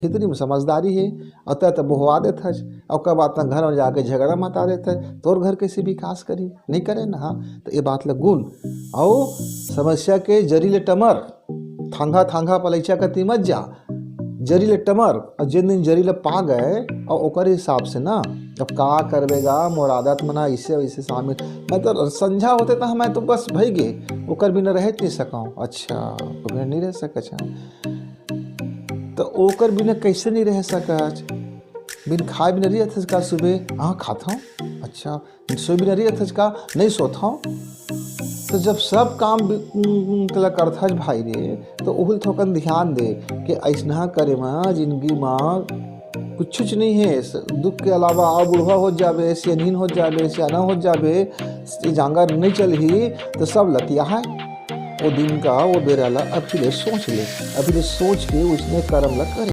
इतनी में समझदारी है अतः तो बहुआ देता है और कब अपना घर में जाके झगड़ा मता देता है तो और घर कैसे विकास करी नहीं करे ना। हाँ तो ये बात ल गुण और समस्या के जरीले टमर थांगा थांगा पलैचा का तीमत जा जरीले टमर और जिन दिन जरीले पा गए और ओकर हिसाब से ना अब का करवेगा मोर आदत मना इससे वैसे शामिल मैं तो संझा होते तो मैं तो बस भई गे ओकर बिना रह नहीं सकाऊँ। अच्छा तो बिना नहीं रह सक तो ओकर बिना कैसे नहीं रह सकत बिन खाए बिना रही का सुबह हाँ खाता हूँ। अच्छा सोए बिना रही का नहीं सोता हूँ तो जब सब काम तला करता है भाई रे तो वही थोकन ध्यान दे कि ऐसा करे माँ जिंदगी माँ कुछ नहीं है दुख के अलावा आ बुढ़वा हो जावे सियानीन हो जावे सियाना हो जावे जांगर नहीं चल ही तो सब लतिया है वो दिन का वो बेराला अभी सोच ले अभी सोच के उसने कर्म ला करे।